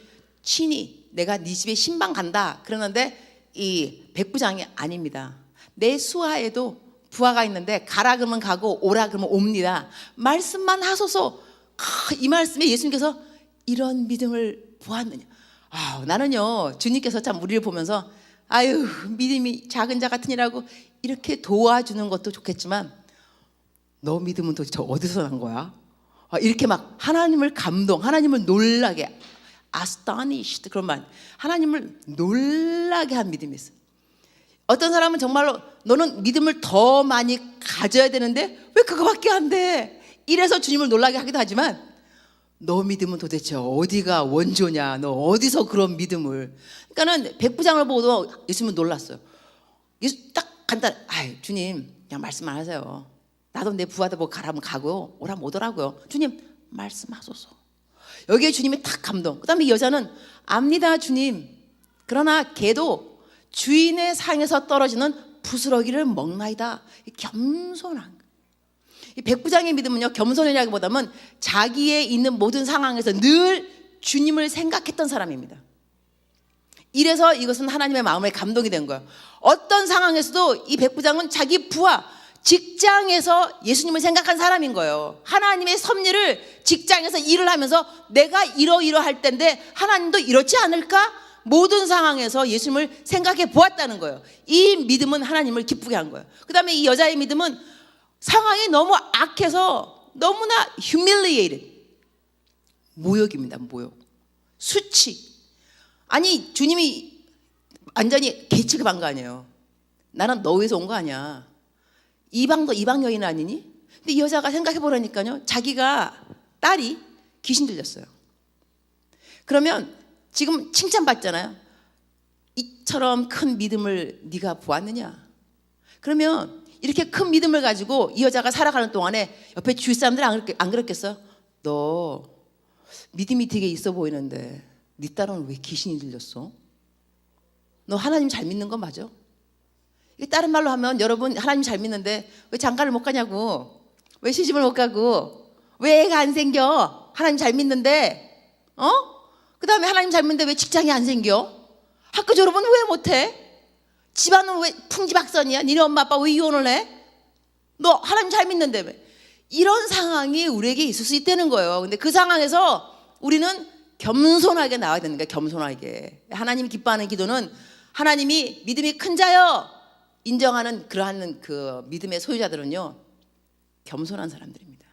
친히 내가 네 집에 신방 간다 그러는데 이 백부장이 아닙니다. 내 수하에도 부하가 있는데 가라 그러면 가고 오라 그러면 옵니다. 말씀만 하소서. 이 말씀에 예수님께서 이런 믿음을 보았느냐. 나는요 주님께서 참 우리를 보면서 아유 믿음이 작은 자 같으니라고 이렇게 도와주는 것도 좋겠지만 너 믿음은 도대체 어디서 난 거야? 이렇게 막 하나님을 하나님을 놀라게 astonished 그런 말 하나님을 놀라게 한 믿음이 있어요. 어떤 사람은 정말로 너는 믿음을 더 많이 가져야 되는데 왜 그거밖에 안 돼? 이래서 주님을 놀라게 하기도 하지만 너 믿음은 도대체 어디가 원조냐? 너 어디서 그런 믿음을? 그러니까는 백부장을 보고도 예수님은 놀랐어요. 예수 딱 간단. 주님 그냥 말씀만 하세요. 나도 내 부하들 보고 가라면 가고 오라면 오더라고요. 주님 말씀하소서. 여기에 주님이 딱 감동. 그 다음에 이 여자는 압니다 주님. 그러나 걔도 주인의 상에서 떨어지는 부스러기를 먹나이다. 겸손한. 이 백부장의 믿음은요 겸손이라기보다는 자기의 있는 모든 상황에서 늘 주님을 생각했던 사람입니다. 이래서 이것은 하나님의 마음에 감동이 된 거예요. 어떤 상황에서도 이 백부장은 자기 부하 직장에서 예수님을 생각한 사람인 거예요. 하나님의 섭리를 직장에서 일을 하면서 내가 이러이러할 텐데 하나님도 이렇지 않을까? 모든 상황에서 예수님을 생각해 보았다는 거예요. 이 믿음은 하나님을 기쁘게 한 거예요. 그 다음에 이 여자의 믿음은 상황이 너무 악해서 너무나 humiliated, 모욕입니다. 모욕, 수치. 아니 주님이 완전히 개취급한 거 아니에요. 나는 너 위해서 온 거 아니야. 이방 여인 아니니? 근데 이 여자가 생각해 보라니까요. 자기가 딸이 귀신 들렸어요. 그러면 지금 칭찬받잖아요. 이처럼 큰 믿음을 네가 보았느냐? 그러면 이렇게 큰 믿음을 가지고 이 여자가 살아가는 동안에 옆에 주위 사람들이 안 그랬겠어요? 너 믿음이 되게 있어 보이는데 네 딸은 왜 귀신이 들렸어? 너 하나님 잘 믿는 거 맞아? 이게 다른 말로 하면 여러분 하나님 잘 믿는데 왜 장가를 못 가냐고, 왜 시집을 못 가고, 왜 애가 안 생겨? 하나님 잘 믿는데, 그 다음에 하나님 잘 믿는데 왜 직장이 안 생겨? 학교 졸업은 왜 못해? 집안은 왜 풍지박선이야? 니네 엄마 아빠 왜 이혼을 해? 너 하나님 잘 믿는데 왜? 이런 상황이 우리에게 있을 수 있다는 거예요. 근데 그 상황에서 우리는 겸손하게 나와야 되는 거예요. 겸손하게. 하나님이 기뻐하는 기도는 하나님이 믿음이 큰 자여 인정하는 그러한 그 믿음의 소유자들은요, 겸손한 사람들입니다.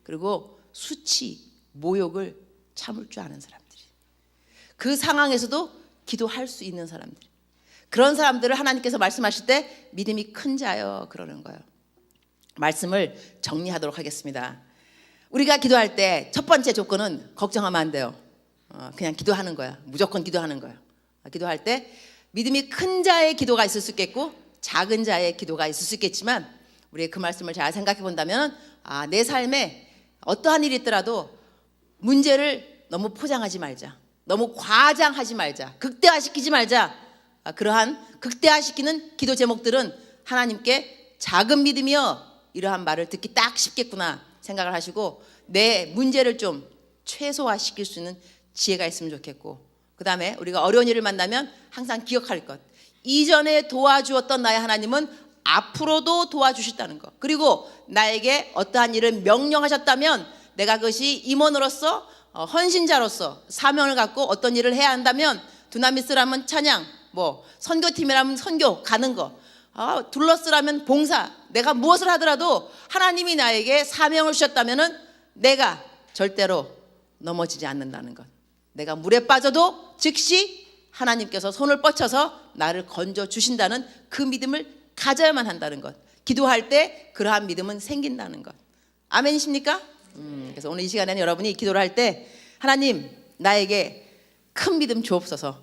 그리고 수치, 모욕을 참을 줄 아는 사람들이, 그 상황에서도 기도할 수 있는 사람들, 그런 사람들을 하나님께서 말씀하실 때 믿음이 큰 자여 그러는 거예요. 말씀을 정리하도록 하겠습니다. 우리가 기도할 때 첫 번째 조건은 걱정하면 안 돼요. 그냥 기도하는 거야. 무조건 기도하는 거야. 기도할 때 믿음이 큰 자의 기도가 있을 수 있겠고 작은 자의 기도가 있을 수 있겠지만, 우리 그 말씀을 잘 생각해 본다면 내 삶에 어떠한 일이 있더라도 문제를 너무 포장하지 말자, 너무 과장하지 말자, 극대화시키지 말자. 그러한 극대화시키는 기도 제목들은 하나님께 작은 믿음이여 이러한 말을 듣기 딱 쉽겠구나 생각을 하시고 내 문제를 좀 최소화시킬 수 있는 지혜가 있으면 좋겠고, 그 다음에 우리가 어려운 일을 만나면 항상 기억할 것, 이전에 도와주었던 나의 하나님은 앞으로도 도와주셨다는 것, 그리고 나에게 어떠한 일을 명령하셨다면 내가 그것이 임원으로서 헌신자로서 사명을 갖고 어떤 일을 해야 한다면, 두나미스라면 찬양, 선교팀이라면 선교 가는 거, 둘러스라면 봉사, 내가 무엇을 하더라도 하나님이 나에게 사명을 주셨다면 내가 절대로 넘어지지 않는다는 것, 내가 물에 빠져도 즉시 하나님께서 손을 뻗쳐서 나를 건져 주신다는 그 믿음을 가져야만 한다는 것, 기도할 때 그러한 믿음은 생긴다는 것. 아멘이십니까? 그래서 오늘 이 시간에는 여러분이 기도를 할 때 하나님 나에게 큰 믿음 주옵소서,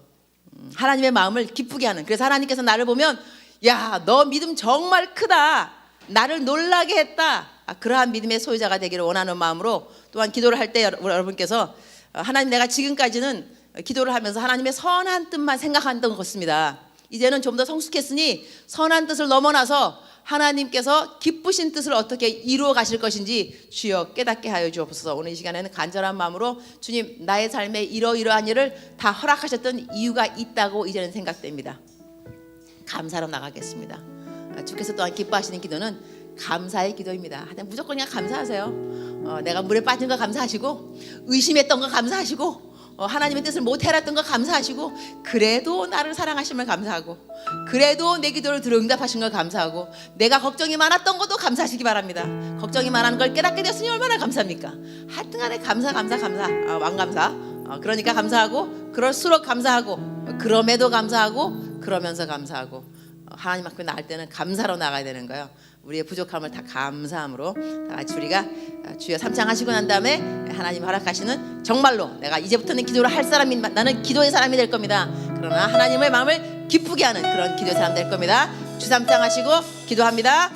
하나님의 마음을 기쁘게 하는, 그래서 하나님께서 나를 보면 야, 너 믿음 정말 크다, 나를 놀라게 했다, 그러한 믿음의 소유자가 되기를 원하는 마음으로 또한 기도를 할 때 여러분께서 하나님, 내가 지금까지는 기도를 하면서 하나님의 선한 뜻만 생각했던 것 같습니다. 이제는 좀 더 성숙했으니 선한 뜻을 넘어나서 하나님께서 기쁘신 뜻을 어떻게 이루어 가실 것인지 주여 깨닫게 하여 주옵소서. 오늘 이 시간에는 간절한 마음으로 주님, 나의 삶에 이러이러한 일을 다 허락하셨던 이유가 있다고 이제는 생각됩니다. 감사로 나가겠습니다. 주께서 또한 기뻐하시는 기도는 감사의 기도입니다. 무조건 그냥 감사하세요. 내가 물에 빠진 거 감사하시고, 의심했던 거 감사하시고, 하나님의 뜻을 못 해랐던 거 감사하시고, 그래도 나를 사랑하심을 감사하고, 그래도 내 기도를 들어 응답하신 걸 감사하고, 내가 걱정이 많았던 것도 감사하시기 바랍니다. 걱정이 많은 걸 깨닫게 되었으니 얼마나 감사합니까? 하여튼간에 감사, 왕감사. 그러니까 감사하고, 그럴수록 감사하고, 그럼에도 감사하고, 그러면서 감사하고, 하나님 앞에 나갈 때는 감사로 나가야 되는 거예요. 우리의 부족함을 다 감사함으로 다 같이 우리가 주여 삼창하시고 난 다음에 하나님 허락하시는, 정말로 내가 이제부터는 기도를 할 사람이, 나는 기도의 사람이 될 겁니다. 그러나 하나님의 마음을 기쁘게 하는 그런 기도의 사람 될 겁니다. 주 삼창하시고 기도합니다.